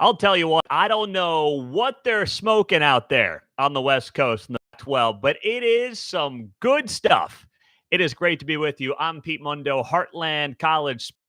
I'll tell you what, I don't know what they're smoking out there on the West Coast in the Pac-12, but it is some good stuff. It is great to be with you. I'm Pete Mundo, Heartland College Sports.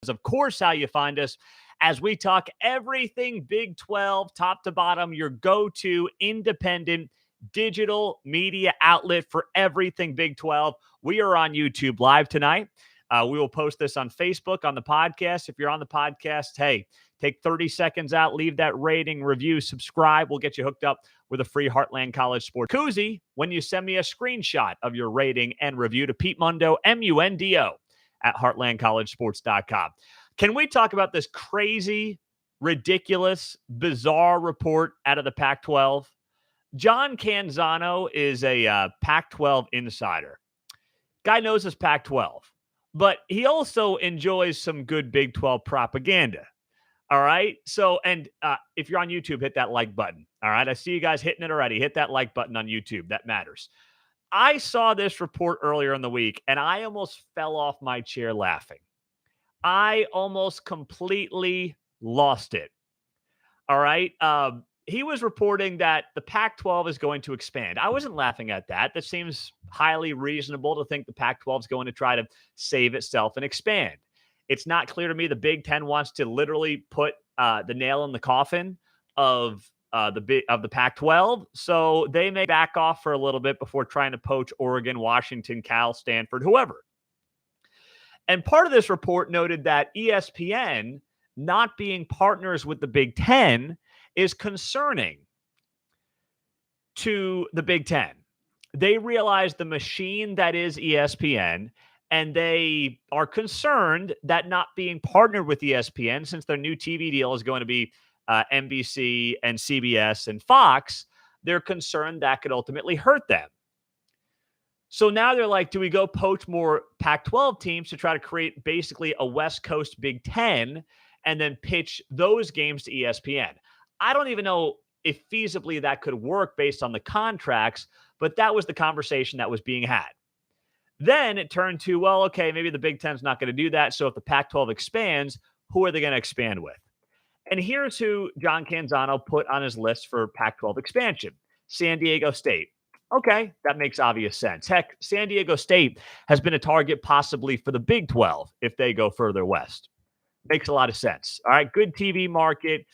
Of course, how you find us as we talk everything Big 12, top to bottom, your go-to independent digital media outlet for everything Big 12. We are on YouTube live tonight. We will post this on Facebook, on the podcast. If you're on the podcast, hey, take 30 seconds out, leave that rating, review, subscribe. We'll get you hooked up with a free Heartland College Sports koozie when you send me a screenshot of your rating and review to Pete Mundo, M-U-N-D-O, at heartlandcollegesports.com. Can we talk about this crazy, ridiculous, bizarre report out of the Pac-12? John Canzano is a Pac-12 insider. Guy knows his Pac-12, but he also enjoys some good Big 12 propaganda. All right. So, and if you're on YouTube, hit that like button. All right. I see you guys hitting it already. Hit that like button on YouTube. That matters. I saw this report earlier in the week, and I almost fell off my chair laughing. I almost completely lost it. All right. He was reporting that the Pac-12 is going to expand. I wasn't laughing at that. That seems highly reasonable to think the Pac-12 is going to try to save itself and expand. It's not clear to me the Big Ten wants to literally put the nail in the coffin of the Pac-12, so they may back off for a little bit before trying to poach Oregon, Washington, Cal, Stanford, whoever. And part of this report noted that ESPN not being partners with the Big Ten is concerning to the Big Ten. They realize the machine that is ESPN, and they are concerned that not being partnered with ESPN, since their new TV deal is going to be NBC and CBS and Fox, they're concerned that could ultimately hurt them. So now they're like, do we go poach more Pac-12 teams to try to create basically a West Coast Big Ten and then pitch those games to ESPN? I don't even know if feasibly that could work based on the contracts, but that was the conversation that was being had. Then it turned to, well, okay, maybe the Big Ten's not going to do that. So if the Pac-12 expands, who are they going to expand with? And here's who John Canzano put on his list for Pac-12 expansion: San Diego State. Okay, that makes obvious sense. Heck, San Diego State has been a target possibly for the Big 12 if they go further west. Makes a lot of sense. All right, good TV market,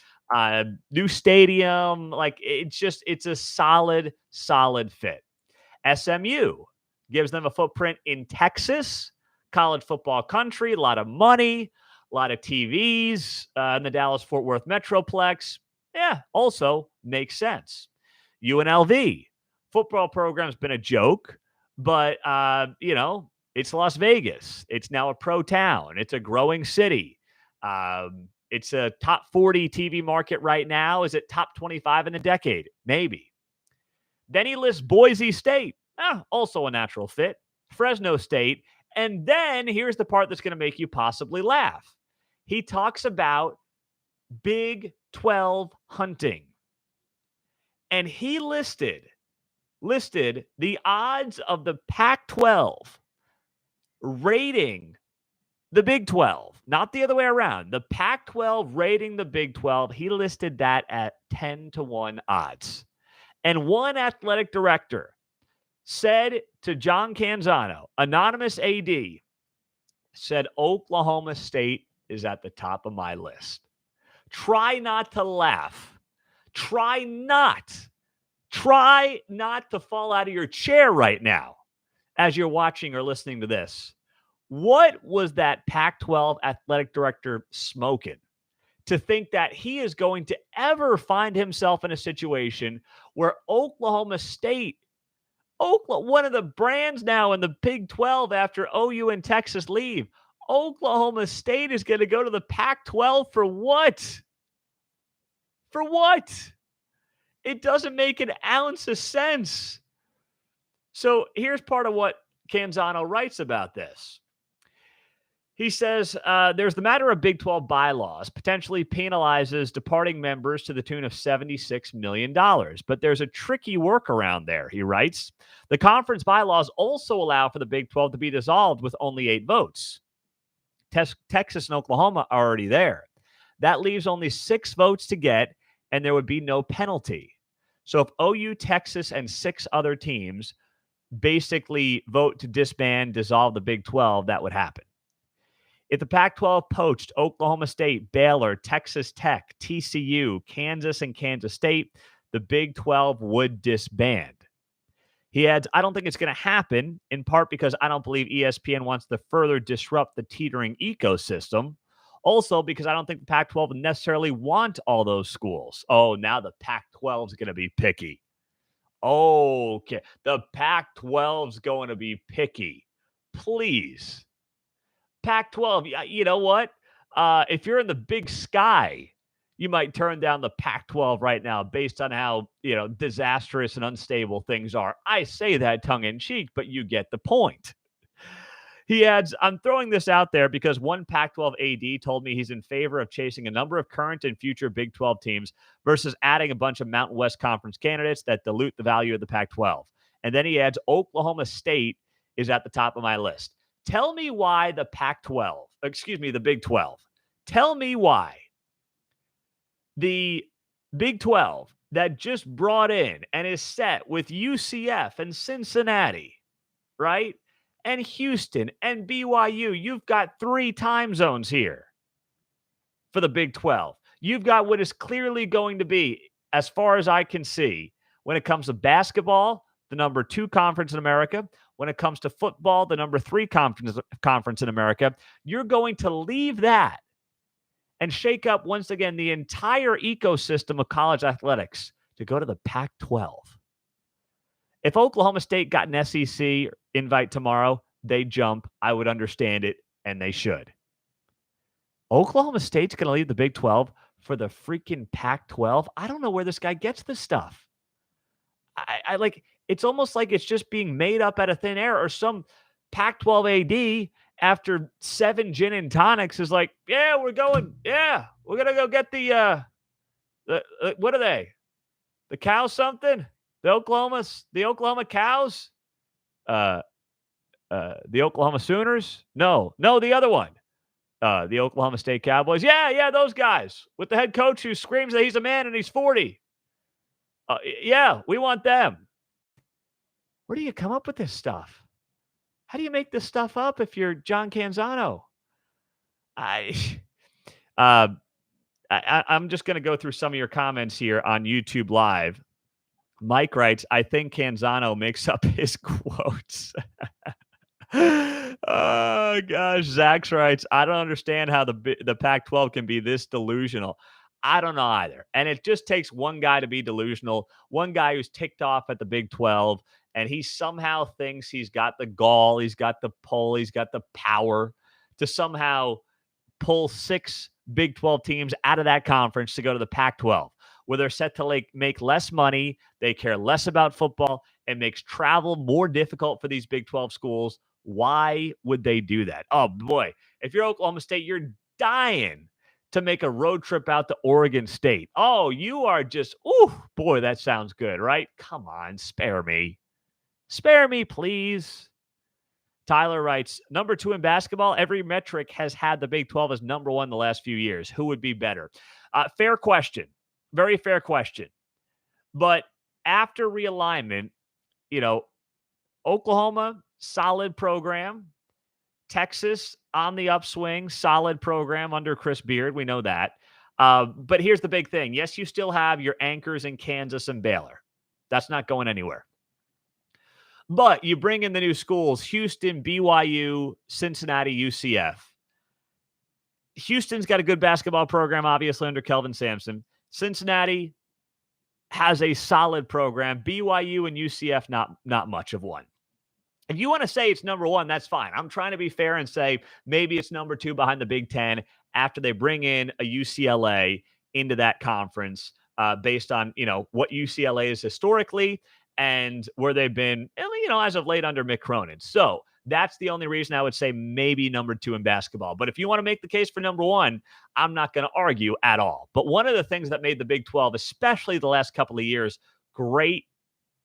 new stadium. Like, it's a solid fit. SMU gives them a footprint in Texas, college football country, a lot of money, a lot of TVs in the Dallas-Fort Worth Metroplex. Yeah, also makes sense. UNLV, football program's been a joke, but, it's Las Vegas. It's now a pro town. It's a growing city. It's a top 40 TV market right now. Is it top 25 in a decade? Maybe. Then he lists Boise State. Also a natural fit. Fresno State. And then here's the part that's going to make you possibly laugh. He talks about Big 12 hunting. And he listed the odds of the Pac-12 rating the Big 12, not the other way around. The Pac-12 rating the Big 12, he listed that at 10-1 odds. And one athletic director said to John Canzano, anonymous AD, said Oklahoma State is at the top of my list. Try not to laugh. Try not to fall out of your chair right now as you're watching or listening to this. What was that Pac-12 athletic director smoking to think that he is going to ever find himself in a situation where Oklahoma State, one of the brands now in the Big 12 after OU and Texas leave, Oklahoma State is going to go to the Pac-12 for what? For what? It doesn't make an ounce of sense. So here's part of what Canzano writes about this. He says, there's the matter of Big 12 bylaws, potentially penalizes departing members to the tune of $76 million. But there's a tricky workaround there, he writes. The conference bylaws also allow for the Big 12 to be dissolved with only 8 votes. Texas and Oklahoma are already there. That leaves only 6 votes to get, and there would be no penalty. So if OU, Texas, and 6 other teams basically vote to dissolve the Big 12, that would happen. If the Pac-12 poached Oklahoma State, Baylor, Texas Tech, TCU, Kansas, and Kansas State, the Big 12 would disband. He adds, I don't think it's going to happen, in part because I don't believe ESPN wants to further disrupt the teetering ecosystem. Also, because I don't think the Pac-12 would necessarily want all those schools. Oh, now the Pac-12 is going to be picky. Okay, the Pac-12 is going to be picky. Please. Pac-12, you know what? If you're in the Big Sky, you might turn down the Pac-12 right now based on how, disastrous and unstable things are. I say that tongue-in-cheek, but you get the point. He adds, I'm throwing this out there because one Pac-12 AD told me he's in favor of chasing a number of current and future Big 12 teams versus adding a bunch of Mountain West Conference candidates that dilute the value of the Pac-12. And then he adds, Oklahoma State is at the top of my list. Tell me why the the Big 12. Tell me why the Big 12 that just brought in and is set with UCF and Cincinnati, right? And Houston and BYU. You've got 3 time zones here for the Big 12. You've got what is clearly going to be, as far as I can see, when it comes to basketball, the number 2 conference in America. When it comes to football, the number 3 conference in America. You're going to leave that and shake up, once again, the entire ecosystem of college athletics to go to the Pac-12. If Oklahoma State got an SEC invite tomorrow, they jump. I would understand it, and they should. Oklahoma State's going to leave the Big 12 for the freaking Pac-12. I don't know where this guy gets this stuff. I like, it's almost like it's just being made up out of thin air, or some Pac-12 AD after 7 gin and tonics is like, yeah, we're going to go get the what are they? The cows something? The Oklahoma cows? The Oklahoma Sooners? No, the other one. The Oklahoma State Cowboys. Yeah, those guys with the head coach who screams that he's a man and he's 40. Yeah, we want them. Where do you come up with this stuff? How do you make this stuff up if you're John Canzano? I'm just going to go through some of your comments here on YouTube Live. Mike writes, I think Canzano makes up his quotes. Oh, gosh. Zach writes, I don't understand how the Pac-12 can be this delusional. I don't know either. And it just takes one guy to be delusional, one guy who's ticked off at the Big 12, and he somehow thinks he's got the gall, he's got the pull, he's got the power to somehow pull 6 Big 12 teams out of that conference to go to the Pac-12, where they're set to make less money, they care less about football, and makes travel more difficult for these Big 12 schools. Why would they do that? Oh, boy. If you're Oklahoma State, you're dying to make a road trip out to Oregon State. Oh, you are just, boy, that sounds good, right? Come on, spare me. Spare me, please. Tyler writes, number 2 in basketball, every metric has had the Big 12 as number 1 the last few years. Who would be better? Fair question. Very fair question. But after realignment, Oklahoma, solid program. Texas on the upswing, solid program under Chris Beard. We know that. But here's the big thing. Yes, you still have your anchors in Kansas and Baylor. That's not going anywhere. But you bring in the new schools, Houston, BYU, Cincinnati, UCF. Houston's got a good basketball program, obviously, under Kelvin Sampson. Cincinnati has a solid program. BYU and UCF, not much of one. If you want to say it's number 1, that's fine. I'm trying to be fair and say maybe it's number 2 behind the Big 10 after they bring in a UCLA into that conference based on, what UCLA is historically and where they've been, as of late under Mick Cronin. So that's the only reason I would say maybe number 2 in basketball. But if you want to make the case for number 1, I'm not going to argue at all. But one of the things that made the Big 12, especially the last couple of years, great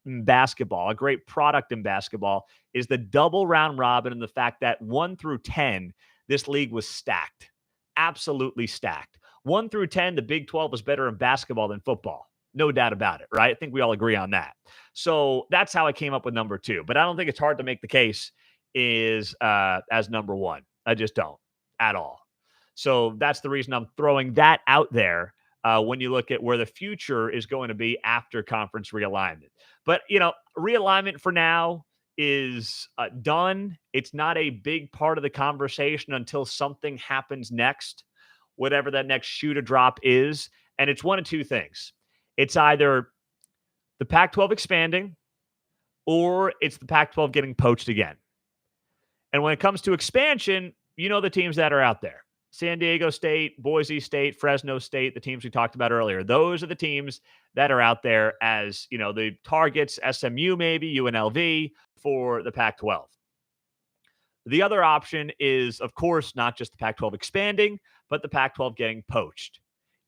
in basketball, a great product in basketball, is the double round robin and the fact that 1 through 10, this league was stacked, absolutely stacked. 1 through 10, the Big 12 was better in basketball than football. No doubt about it, right? I think we all agree on that. So that's how I came up with number 2. But I don't think it's hard to make the case is as number 1. I just don't at all. So that's the reason I'm throwing that out there when you look at where the future is going to be after conference realignment. But, realignment for now is done. It's not a big part of the conversation until something happens next, whatever that next shoe to drop is. And it's one of two things. It's either the Pac-12 expanding or it's the Pac-12 getting poached again. And when it comes to expansion, the teams that are out there. San Diego State, Boise State, Fresno State, the teams we talked about earlier. Those are the teams that are out there as, the targets, SMU maybe, UNLV for the Pac-12. The other option is, of course, not just the Pac-12 expanding, but the Pac-12 getting poached.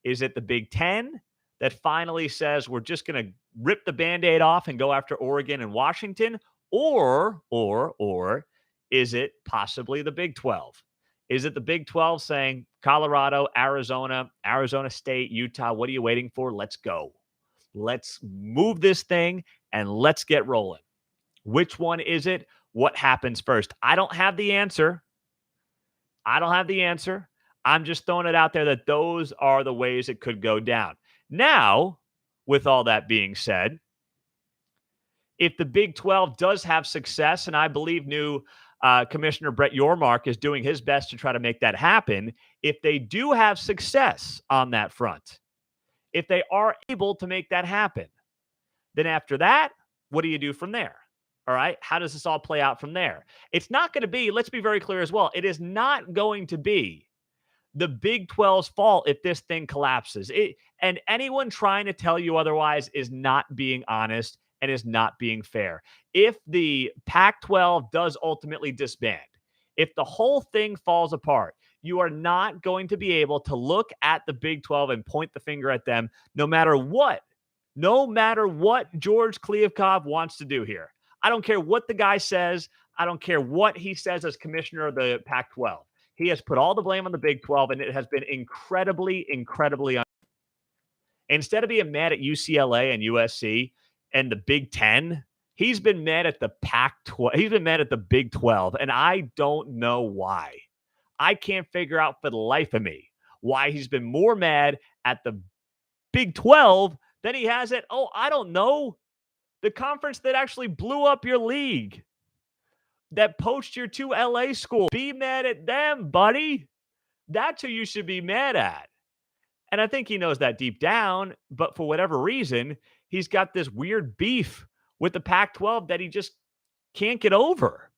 Is it the Big Ten that finally says we're just going to rip the Band-Aid off and go after Oregon and Washington? Or is it possibly the Big 12? Is it the Big 12 saying, Colorado, Arizona State, Utah, what are you waiting for? Let's go. Let's move this thing and let's get rolling. Which one is it? What happens first? I don't have the answer. I'm just throwing it out there that those are the ways it could go down. Now, with all that being said, if the Big 12 does have success, and I believe new Commissioner Brett Yormark is doing his best to try to make that happen, if they do have success on that front, if they are able to make that happen, then after that, what do you do from there? All right. How does this all play out from there? It's not going to be, let's be very clear as well, it is not going to be the Big 12's fault if this thing collapses. And anyone trying to tell you otherwise is not being honest and is not being fair. If the Pac-12 does ultimately disband, if the whole thing falls apart, you are not going to be able to look at the Big 12 and point the finger at them no matter what George Kliavkoff wants to do here. I don't care what the guy says. I don't care what he says as commissioner of the Pac-12. He has put all the blame on the Big 12, and it has been incredibly instead of being mad at UCLA and USC and the Big 10, he's been mad at the Pac-12. He's been mad at the Big 12, and I don't know why. I can't figure out for the life of me why he's been more mad at the Big 12 than he has at, I don't know, the conference that actually blew up your league, that poached your 2 LA schools. Be mad at them, buddy. That's who you should be mad at. And I think he knows that deep down, but for whatever reason, he's got this weird beef with the Pac-12 that he just can't get over.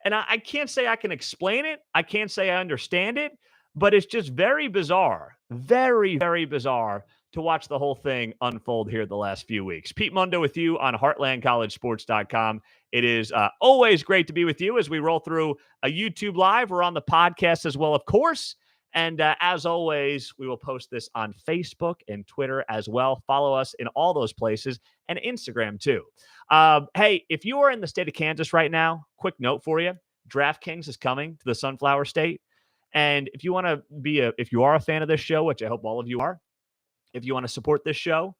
And I can't say I can explain it. I can't say I understand it, but it's just very bizarre, very, very bizarre to watch the whole thing unfold here the last few weeks. Pete Mundo with you on HeartlandCollegeSports.com. It is always great to be with you as we roll through a YouTube Live. We're on the podcast as well, of course. And as always, we will post this on Facebook and Twitter as well. Follow us in all those places and Instagram too. Hey, if you are in the state of Kansas right now, quick note for you. DraftKings is coming to the Sunflower State. And if you want to if you are a fan of this show, which I hope all of you are, if you want to support this show,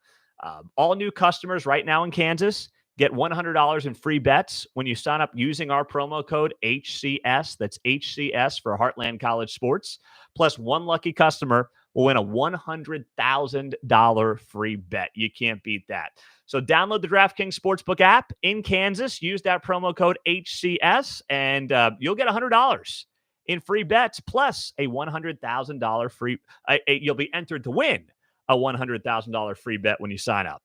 all new customers right now in Kansas get $100 in free bets when you sign up using our promo code HCS. That's HCS for Heartland College Sports. Plus, one lucky customer will win a $100,000 free bet. You can't beat that. So download the DraftKings Sportsbook app in Kansas. Use that promo code HCS, and you'll get $100 in free bets, plus a $100,000 free. You'll be entered to win a $100,000 free bet when you sign up.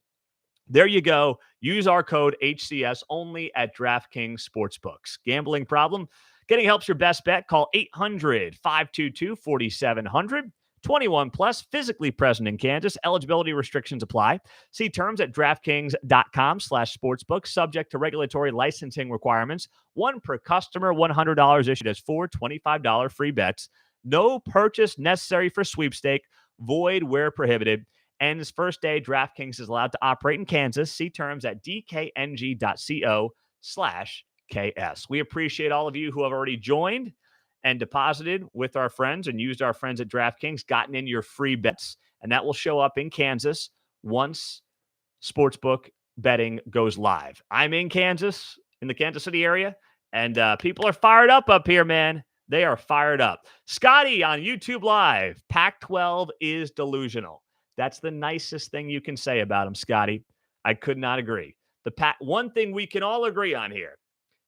There you go. Use our code HCS only at DraftKings Sportsbooks. Gambling problem? Getting help's your best bet. Call 800-522-4700. 21 plus, physically present in Kansas. Eligibility restrictions apply. See terms at DraftKings.com/sportsbook. Subject to regulatory licensing requirements. One per customer, $100 issued as 4 $25 free bets. No purchase necessary for sweepstake. Void where prohibited. Ends first day. DraftKings is allowed to operate in Kansas. See terms at dkng.co/KS. We appreciate all of you who have already joined and deposited with our friends and used our friends at DraftKings, gotten in your free bets, and that will show up in Kansas once sportsbook betting goes live. I'm in Kansas, in the Kansas City area, and people are fired up here, man. They are fired up. Scotty on YouTube Live. Pac-12 is delusional. That's the nicest thing you can say about him, Scotty. I could not agree. One thing we can all agree on here,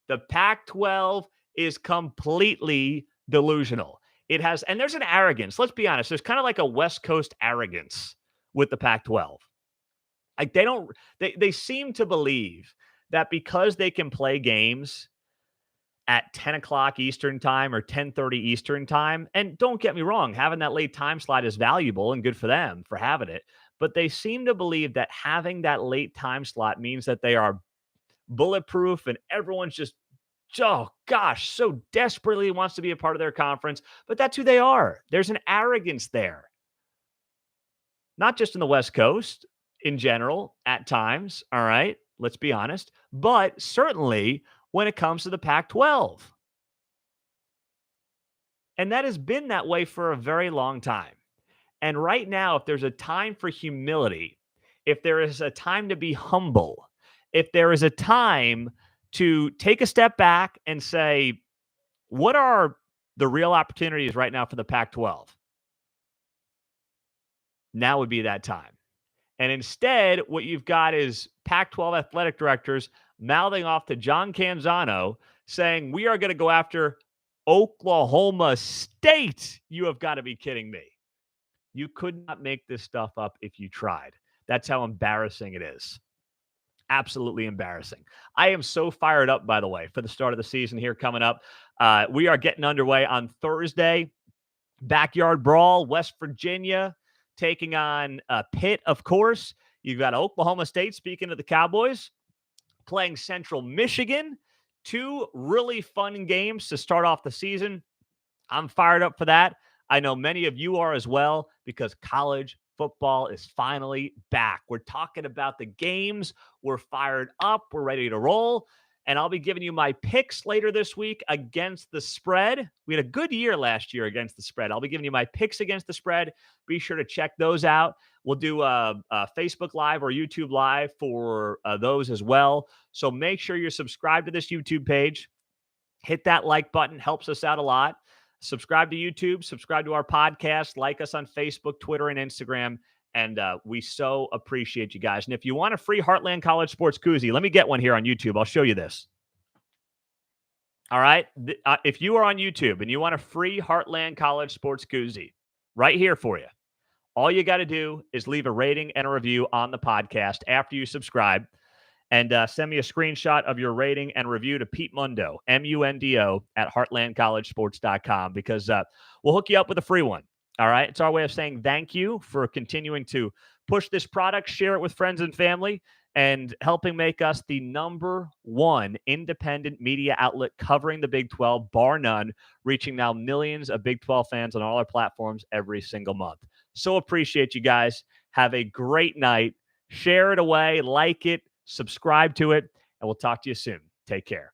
the Pac-12 is completely delusional. It has, and there's an arrogance. Let's be honest. There's kind of like a West Coast arrogance with the Pac-12. Like they seem to believe that because they can play games at 10 o'clock Eastern time or 10:30 Eastern time, and don't get me wrong, having that late time slot is valuable and good for them for having it. But they seem to believe that having that late time slot means that they are bulletproof and everyone's just, oh gosh, so desperately wants to be a part of their conference. But that's who they are. There's an arrogance there. Not just in the West Coast, in general, at times, all right? Let's be honest. But certainly when it comes to the Pac-12. And that has been that way for a very long time. And right now, if there's a time for humility, if there is a time to be humble, if there is a time to take a step back and say, what are the real opportunities right now for the Pac-12? Now would be that time. And instead, what you've got is Pac-12 athletic directors mouthing off to John Canzano saying, we are going to go after Oklahoma State. You have got to be kidding me. You could not make this stuff up if you tried. That's how embarrassing it is. Absolutely embarrassing. I am so fired up, by the way, for the start of the season here coming up. We are getting underway on Thursday. Backyard Brawl, West Virginia, taking on Pitt, of course. You've got Oklahoma State, speaking of the Cowboys, playing Central Michigan. Two really fun games to start off the season. I'm fired up for that. I know many of you are as well, because college football is finally back. We're talking about the games. We're fired up. We're ready to roll. And I'll be giving you my picks later this week against the spread. We had a good year last year against the spread. I'll be giving you my picks against the spread. Be sure to check those out. We'll do a Facebook Live or YouTube Live for those as well. So make sure you're subscribed to this YouTube page. Hit that like button. Helps us out a lot. Subscribe to YouTube. Subscribe to our podcast. Like us on Facebook, Twitter, and Instagram. And we so appreciate you guys. And if you want a free Heartland College Sports koozie, let me get one here on YouTube. I'll show you this. All right. If you are on YouTube and you want a free Heartland College Sports koozie, right here for you. All you got to do is leave a rating and a review on the podcast after you subscribe, and send me a screenshot of your rating and review to Pete Mundo, Mundo, at heartlandcollegesports.com, because we'll hook you up with a free one. All right. It's our way of saying thank you for continuing to push this product, share it with friends and family, and helping make us the #1 independent media outlet covering the Big 12, bar none, reaching now millions of Big 12 fans on all our platforms every single month. So appreciate you guys. Have a great night. Share it away, like it, subscribe to it, and we'll talk to you soon. Take care.